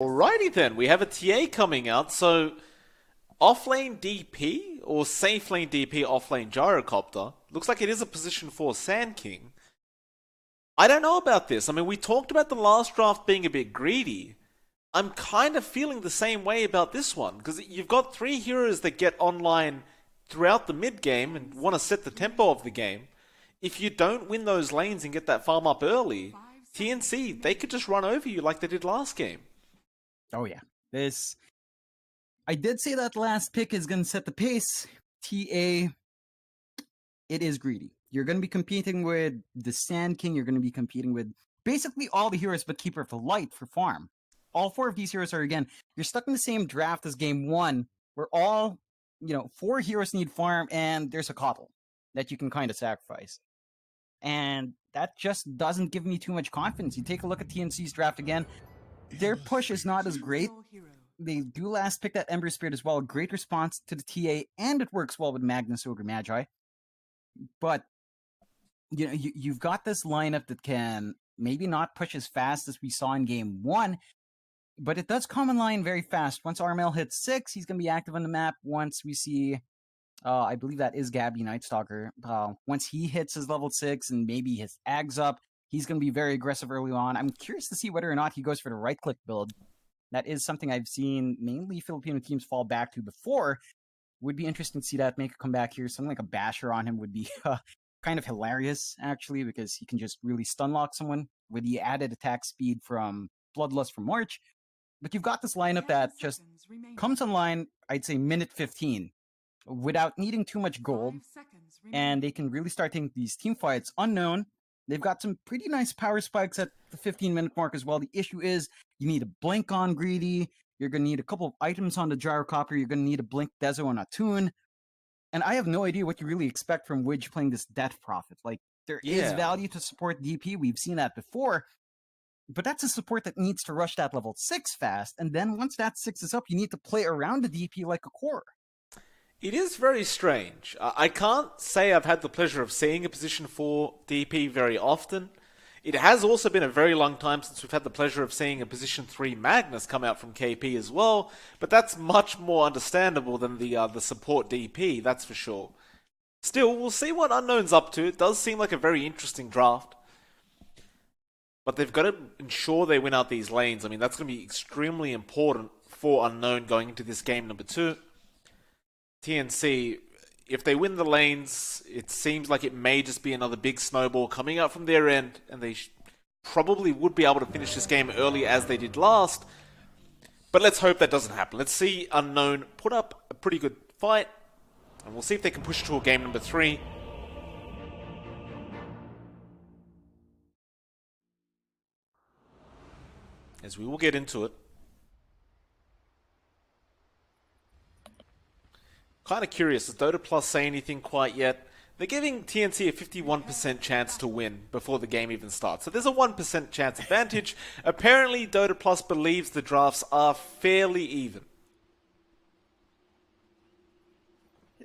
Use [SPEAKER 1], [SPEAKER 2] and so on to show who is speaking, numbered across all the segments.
[SPEAKER 1] Alrighty then, we have a TA coming out, so offlane DP or safe lane DP offlane gyrocopter. Looks like it is a position for Sand King. I don't know about this. I mean, we talked about the last draft being a bit greedy. I'm kind of feeling the same way about this one, because you've got three heroes that get online throughout the mid game and want to set the tempo of the game. If you don't win those lanes and get that farm up early, TNC, they could just run over you like they did last game.
[SPEAKER 2] Oh yeah, this. I did say that last pick is going to set the pace. TA, it is greedy. You're going to be competing with the Sand King. You're going to be competing with basically all the heroes but Keeper of Light for farm. All four of these heroes are, again, you're stuck in the same draft as game one, where all, four heroes need farm and there's a Coddle that you can kind of sacrifice. And that just doesn't give me too much confidence. You take a look at TNC's draft again. Their push is not as great. They do last pick that Ember Spirit as well. Great response to the TA, and it works well with Magnus Ogre Magi. But you've got this lineup that can maybe not push as fast as we saw in game one, but it does come in line very fast. Once Armel hits 6, he's going to be active on the map. Once we see, I believe that is Gabby Nightstalker. Once he hits his level 6 and maybe his Ags up, he's going to be very aggressive early on. I'm curious to see whether or not he goes for the right-click build. That is something I've seen mainly Filipino teams fall back to before. Would be interesting to see that make a comeback here. Something like a basher on him would be kind of hilarious, actually, because he can just really stun lock someone with the added attack speed from Bloodlust from March. But you've got this lineup that just comes online, I'd say minute 15, without needing too much gold. And they can really start taking these team fights. Unknown, they've got some pretty nice power spikes at the 15-minute mark as well. The issue is you need a blink on Greedy. You're going to need a couple of items on the Gyrocopter. You're going to need a blink Dezo on Attune. And I have no idea what you really expect from Widge playing this Death Prophet. Like, there is value to support DP. We've seen that before. But that's a support that needs to rush that level 6 fast. And then once that 6 is up, you need to play around the DP like a core.
[SPEAKER 1] It is very strange. I can't say I've had the pleasure of seeing a position 4 DP very often. It has also been a very long time since we've had the pleasure of seeing a position 3 Magnus come out from KP as well, but that's much more understandable than the support DP, that's for sure. Still, we'll see what Unknown's up to. It does seem like a very interesting draft. But they've got to ensure they win out these lanes. I mean, that's going to be extremely important for Unknown going into this game number 2. TNC, if they win the lanes, it seems like it may just be another big snowball coming out from their end, and they probably would be able to finish this game early as they did last. But let's hope that doesn't happen. Let's see Unknown put up a pretty good fight, and we'll see if they can push to a game number 3. As we will get into it. Kind of curious, does Dota Plus say anything quite yet? They're giving TNC a 51% chance to win before the game even starts. So there's a 1% chance advantage. Apparently, Dota Plus believes the drafts are fairly even.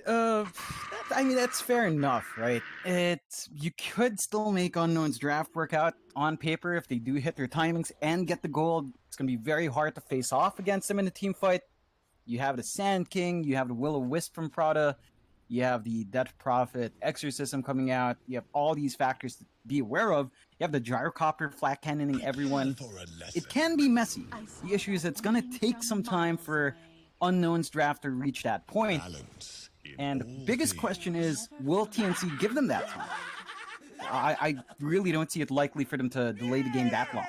[SPEAKER 2] That's fair enough, right? You could still make Unknown's draft work out on paper if they do hit their timings and get the gold. It's going to be very hard to face off against them in a team fight. You have the Sand King, you have the Will-O-Wisp from Prada, you have the Death Prophet Exorcism coming out, you have all these factors to be aware of. You have the Gyrocopter flat cannoning everyone. It can be messy. The issue is it's going to take some time for Unknown's draft to reach that point. And the biggest question is, will TNC give them that time? I really don't see it likely for them to delay the game that long.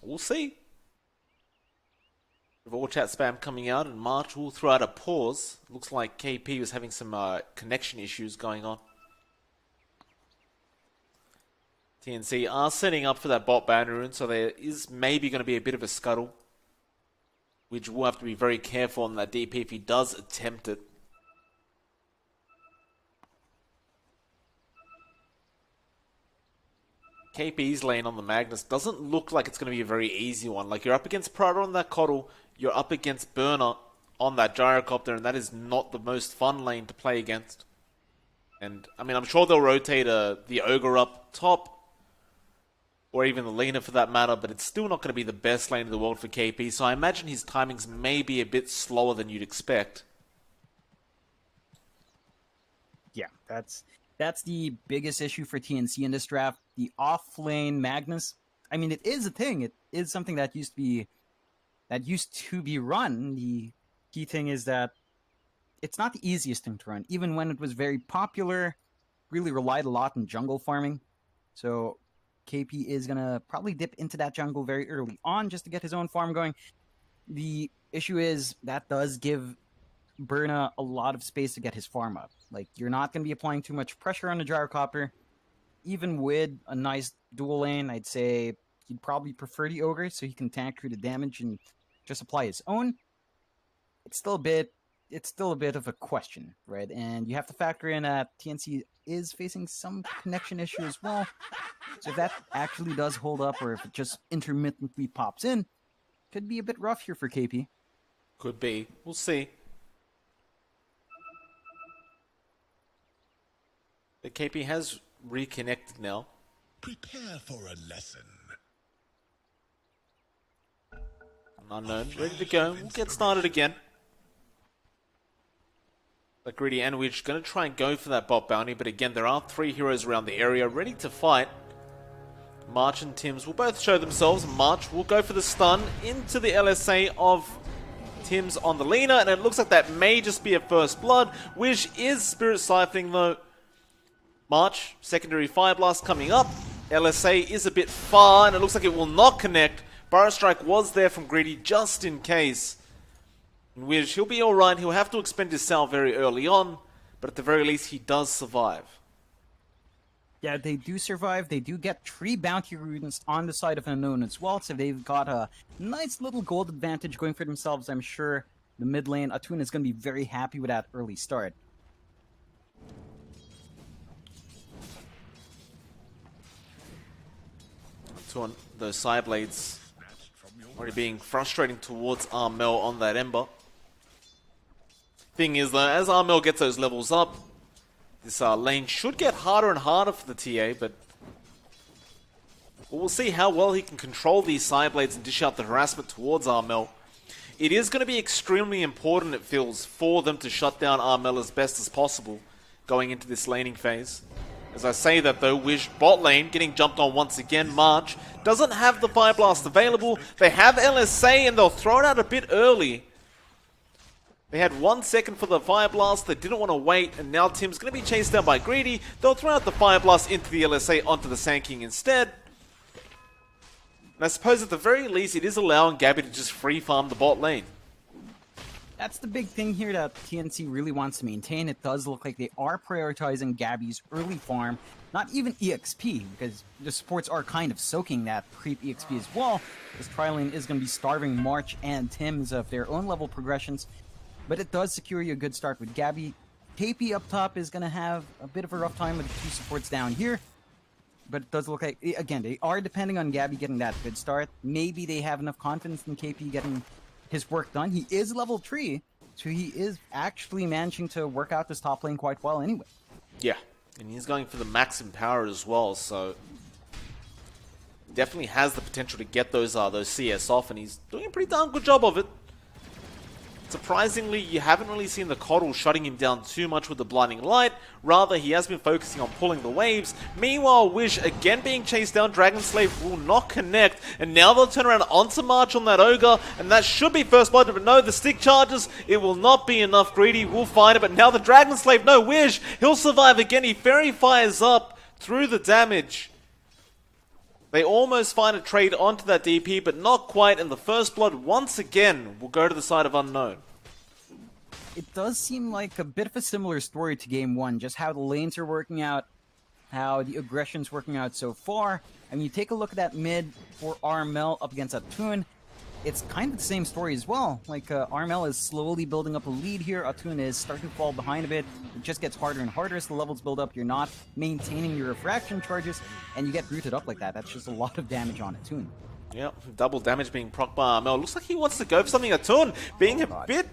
[SPEAKER 1] We'll see. With all chat spam coming out, and March will throw out a pause. Looks like KP was having some connection issues going on. TNC are setting up for that bot boundary rune, so there is maybe going to be a bit of a scuttle, which we'll have to be very careful on that DP if he does attempt it. KP's lane on the Magnus doesn't look like it's going to be a very easy one. Like, you're up against Prada on that Coddle, you're up against Burner on that Gyrocopter, and that is not the most fun lane to play against. And, I mean, I'm sure they'll rotate the Ogre up top. or even the Lina for that matter, but it's still not going to be the best lane in the world for KP, so I imagine his timings may be a bit slower than you'd expect.
[SPEAKER 2] Yeah, that's the biggest issue for TNC in this draft. The off-lane Magnus. I mean, it is a thing. It is something that used to be run. The key thing is that it's not the easiest thing to run. Even when it was very popular, really relied a lot on jungle farming. So KP is gonna probably dip into that jungle very early on just to get his own farm going. The issue is that does give Burna a lot of space to get his farm up. Like, you're not going to be applying too much pressure on the Gyrocopter. Even with a nice dual lane, I'd say he'd probably prefer the Ogre so he can tank through the damage and just apply his own. It's still a bit of a question, right? And you have to factor in that TNC is facing some connection issue as well. So if that actually does hold up, or if it just intermittently pops in, could be a bit rough here for KP.
[SPEAKER 1] Could be. We'll see. The KP has reconnected now.
[SPEAKER 3] Prepare for a lesson.
[SPEAKER 1] Unknown, ready to go. We'll get started again. But Greedy and Witch going to try and go for that bot bounty, but again, there are 3 heroes around the area ready to fight. March and Tims will both show themselves. March will go for the stun into the LSA of Tims on the Lina, and it looks like that may just be a first blood, which is Spirit Siphoning though. March, secondary Fire Blast coming up. LSA is a bit far, and it looks like it will not connect. Burrow Strike was there from Greedy just in case. In which he'll be alright, he'll have to expend his Sal very early on, but at the very least he does survive.
[SPEAKER 2] Yeah, they do survive. They do get 3 bounty runes on the side of Unknown as well, so they've got a nice little gold advantage going for themselves. I'm sure the mid lane, Atun is going to be very happy with that early start.
[SPEAKER 1] Atun, those side blades already being frustrating towards Armel on that Ember. Thing is though, as Armel gets those levels up, this lane should get harder and harder for the TA, but we'll see how well he can control these side blades and dish out the harassment towards Armel. It is going to be extremely important, it feels, for them to shut down Armel as best as possible going into this laning phase. As I say that though, Wish bot lane getting jumped on once again. March doesn't have the Fire Blast available. They have LSA and they'll throw it out a bit early. They had 1 second for the Fire Blast, they didn't want to wait, and now Tim's going to be chased down by Greedy. They'll throw out the Fire Blast into the LSA onto the Sand King instead. And I suppose at the very least it is allowing Gabby to just free farm the bot lane.
[SPEAKER 2] That's the big thing here that TNC really wants to maintain. It does look like they are prioritizing Gabby's early farm, not even EXP, because the supports are kind of soaking that creep EXP as well. This tri-lane is going to be starving March and Tims of their own level progressions, but it does secure you a good start with Gabby. KP up top is going to have a bit of a rough time with the 2 supports down here, but it does look like, again, they are depending on Gabby getting that good start. Maybe they have enough confidence in KP getting his work done. He is level 3, so he is actually managing to work out this top lane quite well anyway.
[SPEAKER 1] Yeah, and he's going for the max in power as well, so definitely has the potential to get those CS off, and he's doing a pretty darn good job of it. Surprisingly, you haven't really seen the Coddle shutting him down too much with the Blinding Light. Rather, he has been focusing on pulling the waves. Meanwhile, Wish, again being chased down, Dragon Slave will not connect. And now they'll turn around onto March on that Ogre. And that should be first blood, but no, the stick charges. It will not be enough. Greedy will find it, but now the Dragon Slave, no, Wish, he'll survive again. He fairy fires up through the damage. They almost find a trade onto that DP, but not quite, and the first blood once again will go to the side of Unknown.
[SPEAKER 2] It does seem like a bit of a similar story to Game 1, just how the lanes are working out, how the aggression's working out so far. I mean, you take a look at that mid for Armel up against Atun, it's kind of the same story as well. Like, Armel is slowly building up a lead here. Atun is starting to fall behind a bit. It just gets harder and harder as the levels build up. You're not maintaining your refraction charges, and you get rooted up like that. That's just a lot of damage on Atun.
[SPEAKER 1] Yep, double damage being procced by Armel. Looks like he wants to go for something. Atun being a bit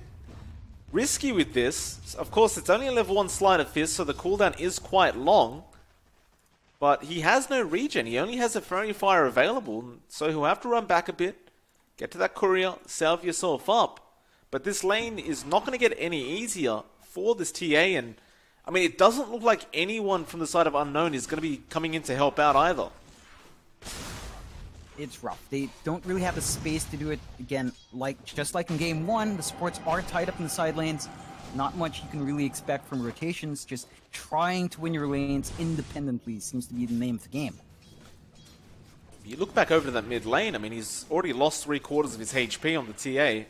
[SPEAKER 1] risky with this. Of course, it's only a level 1 Sleight of Fist, so the cooldown is quite long. But he has no regen. He only has a Fairy Fire available, so he'll have to run back a bit, get to that courier, salve yourself up. But this lane is not going to get any easier for this TA, and I mean, it doesn't look like anyone from the side of Unknown is going to be coming in to help out either.
[SPEAKER 2] It's rough. They don't really have the space to do it. Again, just like in Game 1, the supports are tied up in the side lanes. Not much you can really expect from rotations. Just trying to win your lanes independently seems to be the name of the game.
[SPEAKER 1] If you look back over to that mid lane, I mean, he's already lost 3/4 of his HP on the TA.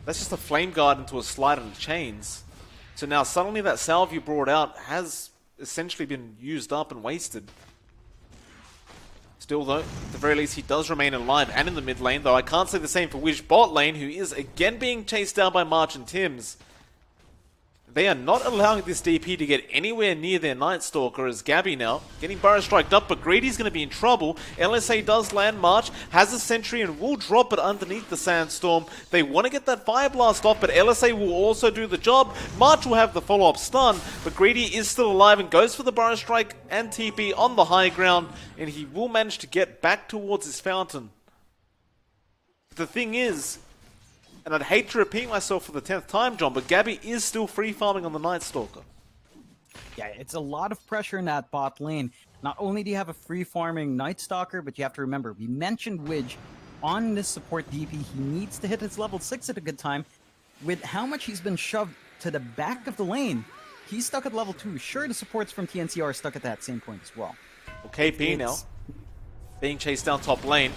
[SPEAKER 1] That's just a Flame Guard into a slide on the chains. So now suddenly that salve you brought out has essentially been used up and wasted. Still though, at the very least he does remain alive and in the mid lane, though I can't say the same for Wish bot lane, who is again being chased down by March and Tims. They are not allowing this DP to get anywhere near their Night Stalker as Gabby now. Getting Burrow striked up, but Greedy's going to be in trouble. LSA does land March, has a sentry and will drop it underneath the Sandstorm. They want to get that Fire Blast off, but LSA will also do the job. March will have the follow-up stun, but Greedy is still alive and goes for the Burrow Strike and TP on the high ground, and he will manage to get back towards his fountain. The thing is, and I'd hate to repeat myself for the 10th time, John, but Gabby is still free farming on the Night Stalker.
[SPEAKER 2] Yeah, it's a lot of pressure in that bot lane. Not only do you have a free farming Night Stalker, but you have to remember, we mentioned Widge on this support DP. He needs to hit his level 6 at a good time. With how much he's been shoved to the back of the lane, he's stuck at level 2. Sure, the supports from TNC are stuck at that same point as well.
[SPEAKER 1] Well, KP now being chased down top lane.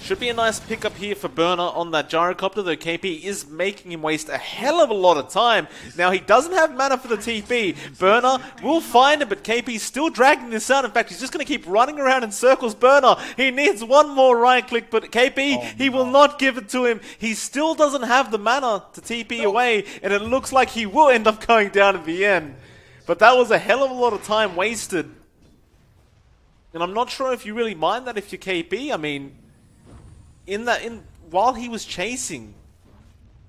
[SPEAKER 1] Should be a nice pickup here for Burner on that Gyrocopter, though KP is making him waste a hell of a lot of time. Now, he doesn't have mana for the TP. Burner will find him, but KP's still dragging this out. In fact, he's just going to keep running around in circles. Burner, he needs one more right click, but KP, he will not give it to him. He still doesn't have the mana to TP away, and it looks like he will end up going down at the end. But that was a hell of a lot of time wasted. And I'm not sure if you really mind that if you're KP. I mean, while he was chasing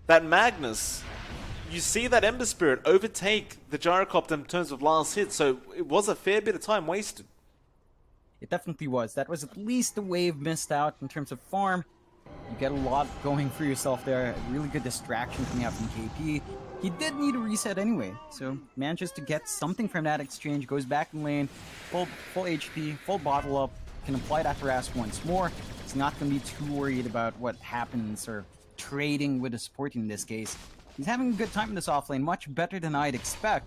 [SPEAKER 1] that Magnus, you see that Ember Spirit overtake the Gyrocopter in terms of last hit, so it was a fair bit of time wasted.
[SPEAKER 2] It definitely was. That was at least a wave missed out in terms of farm. You get a lot going for yourself there. A really good distraction coming out from KP. He did need a reset anyway, so manages to get something from that exchange, goes back in lane, full HP, full bottle up, can apply that harass once more. He's not going to be too worried about what happens or trading with a support in this case. He's having a good time in this offlane, much better than I'd expect.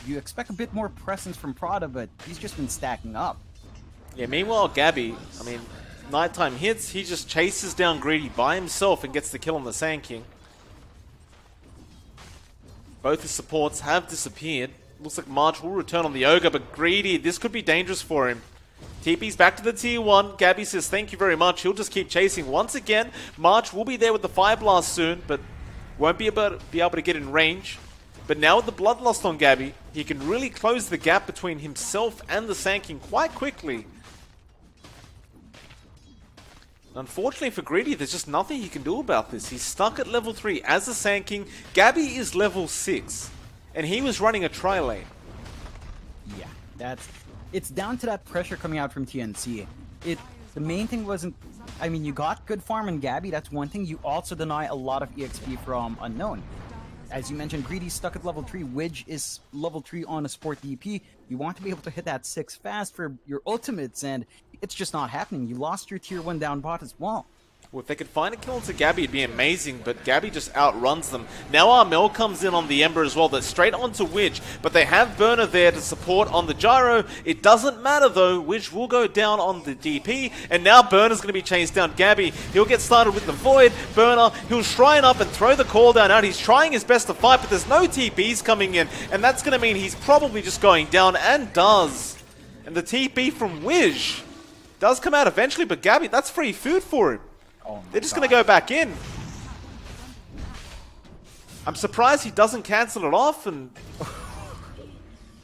[SPEAKER 2] You expect a bit more presence from Prada, but he's just been stacking up.
[SPEAKER 1] Yeah, meanwhile, Gabby, I mean, nighttime hits, he just chases down Greedy by himself and gets the kill on the Sand King. Both his supports have disappeared. Looks like March will return on the Ogre, but Greedy, this could be dangerous for him. TP's back to the tier 1. Gabby says thank you very much. He'll just keep chasing. Once again, March will be there with the Fire Blast soon, but won't be able to get in range. But now with the Bloodlust on Gabby, he can really close the gap between himself and the Sand King quite quickly. Unfortunately for Greedy, there's just nothing he can do about this. He's stuck at level 3 as the Sand King. Gabby is level 6, and he was running a tri-lane.
[SPEAKER 2] Yeah, it's down to that pressure coming out from TNC. The main thing wasn't, I mean, you got good farm in Gabby, that's one thing. You also deny a lot of EXP from Unknown. As you mentioned, Greedy's stuck at level 3. Widge is level 3 on a support DP. You want to be able to hit that 6 fast for your ultimates, and it's just not happening. You lost your tier 1 down bot as well.
[SPEAKER 1] Well, if they could find a kill into Gabby, it'd be amazing, but Gabby just outruns them. Now Armel comes in on the Ember as well. They're straight onto Widge, but they have Burner there to support on the Gyro. It doesn't matter, though. Widge will go down on the DP, and now Burner's going to be chased down. Gabby, he'll get started with the Void. Burner, he'll shrine up and throw the call down out. He's trying his best to fight, but there's no TPs coming in, and that's going to mean he's probably just going down, and does. And the TP from Widge does come out eventually, but Gabby, that's free food for him. They're just going to go back in. I'm surprised he doesn't cancel it off and...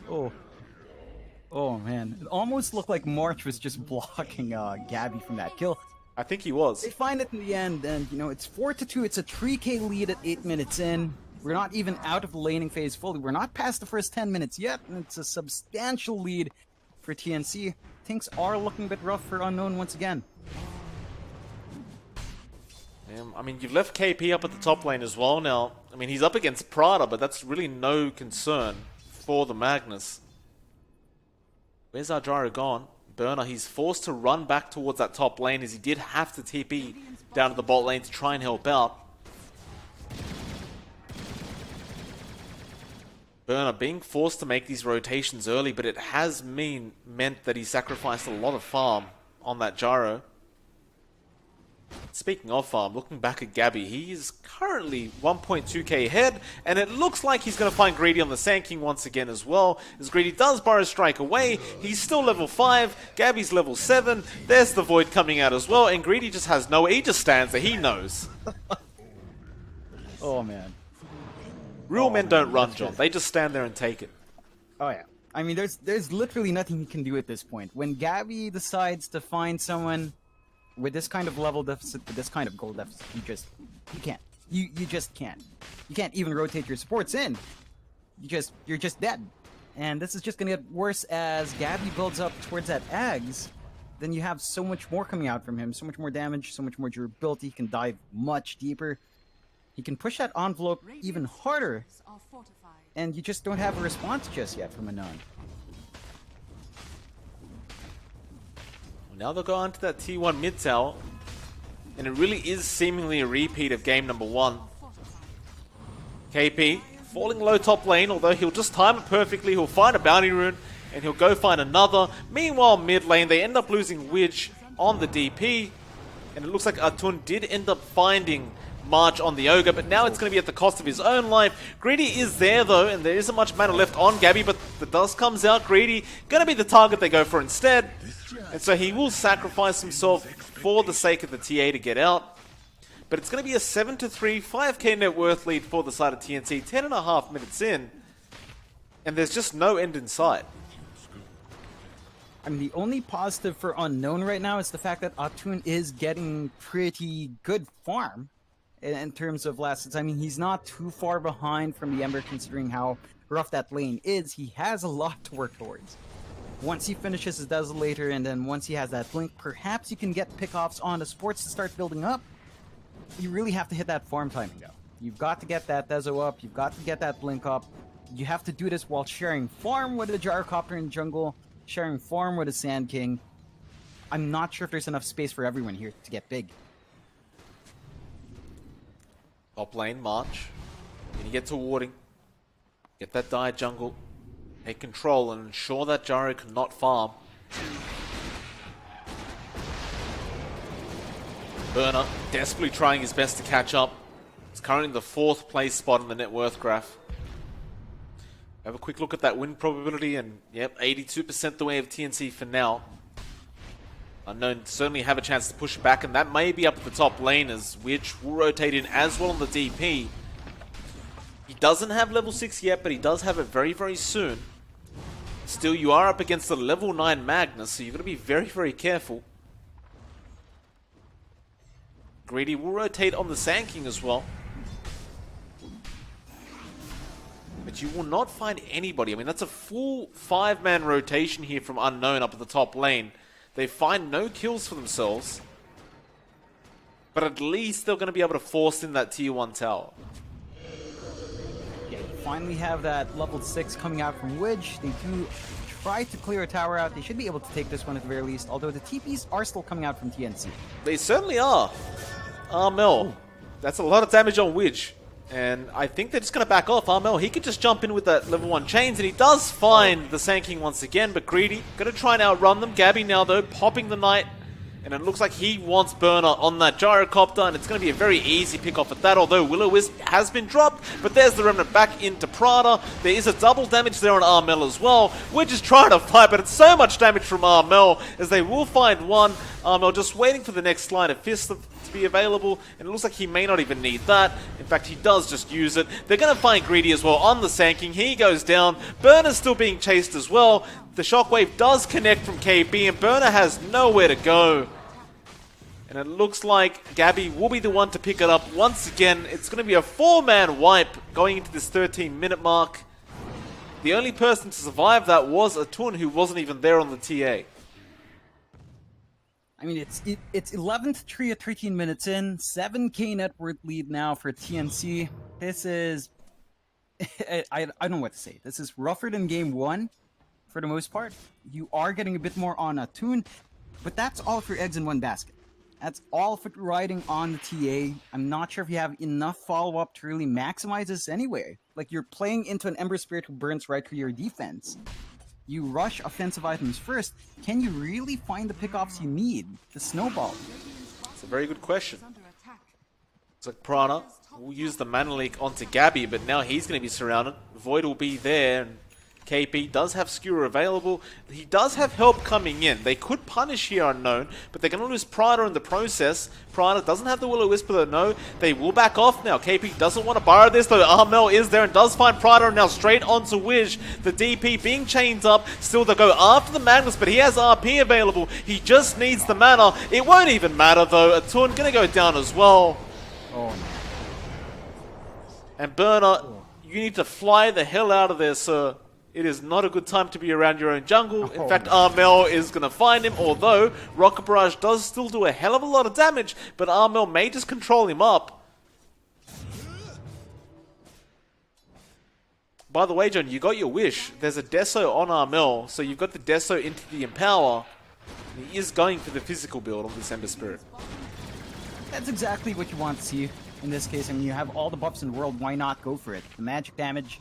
[SPEAKER 2] Oh man. It almost looked like March was just blocking Gabby from that kill.
[SPEAKER 1] I think he was.
[SPEAKER 2] They find it in the end, and you know, it's 4-2. It's a 3k lead at 8 minutes in. We're not even out of the laning phase fully. We're not past the first 10 minutes yet, and it's a substantial lead for TNC. Things are looking a bit rough for Unknown once again.
[SPEAKER 1] I mean, you've left KP up at the top lane as well now. I mean, he's up against Prada, but that's really no concern for the Magnus. Where's our Gyro gone? Burner, he's forced to run back towards that top lane as he did have to TP down to the bot lane to try and help out. Burner being forced to make these rotations early, but it has meant that he sacrificed a lot of farm on that Gyro. Speaking of farm, looking back at Gabby, he is currently 1.2k ahead, and it looks like he's going to find Greedy on the Sand King once again as well, as Greedy does Burrow Strike away. He's still level 5, Gabby's level 7, there's the Void coming out as well, and Greedy just has no, he just stands there, he knows.
[SPEAKER 2] Oh man.
[SPEAKER 1] Real men don't run, John, they just stand there and take it.
[SPEAKER 2] Oh yeah. I mean, there's literally nothing he can do at this point. When Gabby decides to find someone with this kind of level deficit, with this kind of gold deficit, you can't. You just can't. You can't even rotate your supports in. You're just dead. And this is just gonna get worse as Gabby builds up towards that Ags. Then you have so much more coming out from him, so much more damage, so much more durability. He can dive much deeper. He can push that envelope even harder. And you just don't have a response just yet from Anon.
[SPEAKER 1] Now they'll go on to that T1 mid tower, and it really is seemingly a repeat of game number 1. KP falling low top lane, although he'll just time it perfectly. He'll find a bounty rune, and he'll go find another. Meanwhile, mid lane, they end up losing Widge on the DP, and it looks like Atun did end up finding March on the Ogre, but now it's going to be at the cost of his own life. Greedy is there though, and there isn't much mana left on Gabby, but the dust comes out. Greedy going to be the target they go for instead, and so he will sacrifice himself for the sake of the TA to get out. But it's going to be a 7-3, 5k net worth lead for the side of TNC, 10.5 minutes in, and there's just no end in sight.
[SPEAKER 2] I mean, the only positive for Unknown right now is the fact that Atun is getting pretty good farm in terms of last hits. I mean, he's not too far behind from the Ember considering how rough that lane is. He has a lot to work towards. Once he finishes his Desolator, and then once he has that Blink, perhaps you can get pickoffs on the sports to start building up. You really have to hit that farm timing though. You've got to get that Deso up, you've got to get that Blink up. You have to do this while sharing farm with a Gyrocopter in jungle, sharing farm with a Sand King. I'm not sure if there's enough space for everyone here to get big.
[SPEAKER 1] Top lane, March. Can you get to warding? Get that Dire jungle. Take control and ensure that Gyro cannot farm. Burner desperately trying his best to catch up. It's currently the 4th place spot in the net worth graph. Have a quick look at that win probability, and yep, 82% the way of TNC for now. Unknown certainly have a chance to push back, and that may be up at the top lane as Witch will rotate in as well on the DP. He doesn't have level 6 yet, but he does have it very, very soon. Still, you are up against the level 9 Magnus, so you've got to be very, very careful. Greedy will rotate on the Sand King as well. But you will not find anybody. I mean, that's a full 5-man rotation here from Unknown up at the top lane. They find no kills for themselves. But at least they're going to be able to force in that tier 1 tower.
[SPEAKER 2] Yeah, you finally have that level 6 coming out from Widge. They do try to clear a tower out. They should be able to take this one at the very least, although the TPs are still coming out from TNC.
[SPEAKER 1] They certainly are. Armel. That's a lot of damage on Widge. And I think they're just going to back off. Armel, he could just jump in with that level 1 chains, and he does find the Sand King once again, but Greedy going to try and outrun them. Gabby now, though, popping the Knight, and it looks like he wants Burner on that Gyrocopter, and it's going to be a very easy pick-off at that, although Will-O-Wisp has been dropped, but there's the Remnant back into Prada. There is a double damage there on Armel as well. We're just trying to fight, but it's so much damage from Armel, as they will find one. Armel just waiting for the next line of Fist to be available, and it looks like he may not even need that. In fact, he does just use it. They're going to find Greedy as well on the Sand King. He goes down. Burner's still being chased as well. The Shockwave does connect from KB, and Burner has nowhere to go. And it looks like Gabby will be the one to pick it up once again. It's going to be a 4-man wipe going into this 13-minute mark. The only person to survive that was Atun, who wasn't even there on the TA.
[SPEAKER 2] I mean, it's 11-3 at 13 minutes in. 7k net worth lead now for TNC. This is... I don't know what to say. This is rougher than game 1 for the most part. You are getting a bit more on Atun, but that's all for eggs in one basket. That's all for riding on the TA. I'm not sure if you have enough follow-up to really maximize this anyway. Like, you're playing into an Ember Spirit who burns right through your defense. You rush offensive items first. Can you really find the pickoffs you need to snowball?
[SPEAKER 1] It's a very good question. It's like Prana will use the mana leak onto Gabby, but now he's going to be surrounded. Void will be there, and KP does have Skewer available. He does have help coming in. They could punish here Unknown, but they're going to lose Prada in the process. Prada doesn't have the Will-O-Wisp, though. No, they will back off now. KP doesn't want to borrow this, though. Armel is there and does find Prada, now straight onto Wish. The DP being chained up. Still, they go after the Magnus, but he has RP available. He just needs the mana. It won't even matter, though. Atun going to go down as well.
[SPEAKER 2] Oh, no.
[SPEAKER 1] And Burner, you need to fly the hell out of there, sir. It is not a good time to be around your own jungle. In fact, Armel is going to find him, although Rocket Barrage does still do a hell of a lot of damage, but Armel may just control him up. By the way, John, you got your wish. There's a Deso on Armel, so you've got the Deso into the Empower. He is going for the physical build on this Ember Spirit.
[SPEAKER 2] That's exactly what you want to see in this case. I mean, you have all the buffs in the world, why not go for it? The magic damage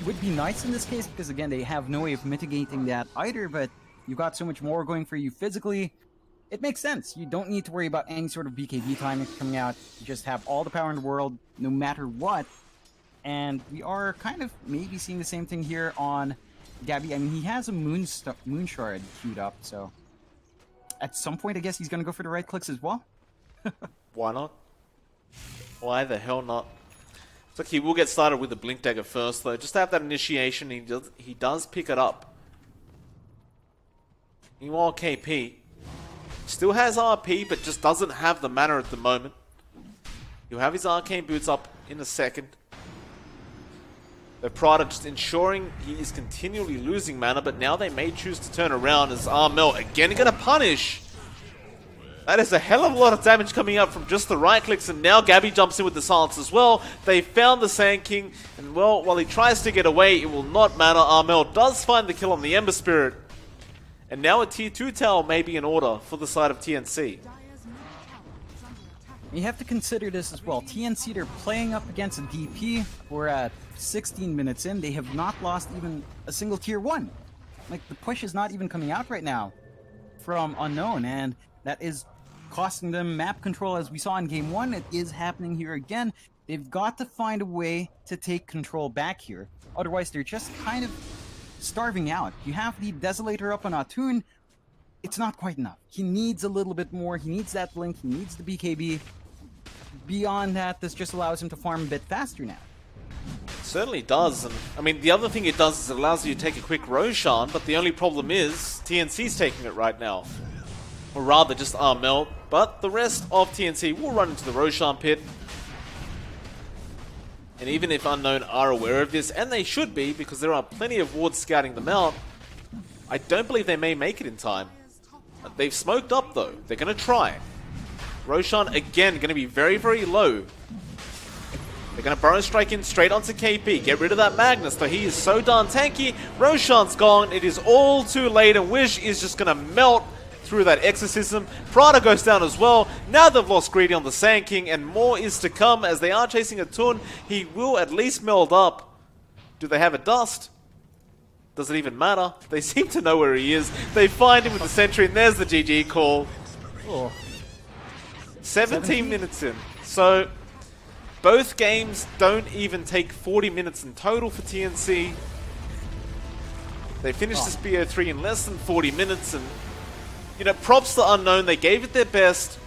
[SPEAKER 2] would be nice in this case, because again, they have no way of mitigating that either, but you've got so much more going for you physically. It makes sense. You don't need to worry about any sort of BKB timing coming out. You just have all the power in the world, no matter what. And we are kind of maybe seeing the same thing here on Gabby. I mean, he has a Moon Shard queued up, so at some point, I guess he's going to go for the right clicks as well.
[SPEAKER 1] Why not? Why the hell not? Looks like he will get started with the Blink Dagger first, though. Just to have that initiation, he does pick it up. Meanwhile, KP still has RP, but just doesn't have the mana at the moment. He'll have his Arcane Boots up in a second. The Prada just ensuring he is continually losing mana, but now they may choose to turn around as Armel again going to punish. That is a hell of a lot of damage coming up from just the right clicks, and now Gabby jumps in with the silence as well. They found the Sand King, and well, while he tries to get away, it will not matter. Armel does find the kill on the Ember Spirit. And now a tier 2 tower may be in order for the side of TNC.
[SPEAKER 2] You have to consider this as well. TNC, they're playing up against a DP. We're at 16 minutes in. They have not lost even a single tier 1. Like, the push is not even coming out right now from Unknown, and that is costing them map control as we saw in game 1. It is happening here again. They've got to find a way to take control back here. Otherwise, they're just kind of starving out. You have the Desolator up on Atun. It's not quite enough. He needs a little bit more. He needs that Blink. He needs the BKB. Beyond that, this just allows him to farm a bit faster now.
[SPEAKER 1] It certainly does. And I mean, the other thing it does is it allows you to take a quick Roshan, but the only problem is TNC's taking it right now. Or rather, just Armel. But the rest of TNC will run into the Roshan pit. And even if Unknown are aware of this, and they should be, because there are plenty of wards scouting them out, I don't believe they may make it in time. They've smoked up, though. They're going to try. Roshan, again, going to be very, very low. They're going to Burrow Strike in straight onto KP. Get rid of that Magnus, though he is so darn tanky. Roshan's gone. It is all too late, and Wish is just going to melt through that Exorcism. Prada goes down as well. Now they've lost Greedy on the Sand King, and more is to come as they are chasing Atun. He will at least meld up. Do they have a dust? Does it even matter? They seem to know where he is. They find him with the Sentry, and there's the GG call.
[SPEAKER 2] Oh.
[SPEAKER 1] 17 minutes in. So, both games don't even take 40 minutes in total for TNC. They finished this BO3 in less than 40 minutes, and you know, props to Unknown. They gave it their best.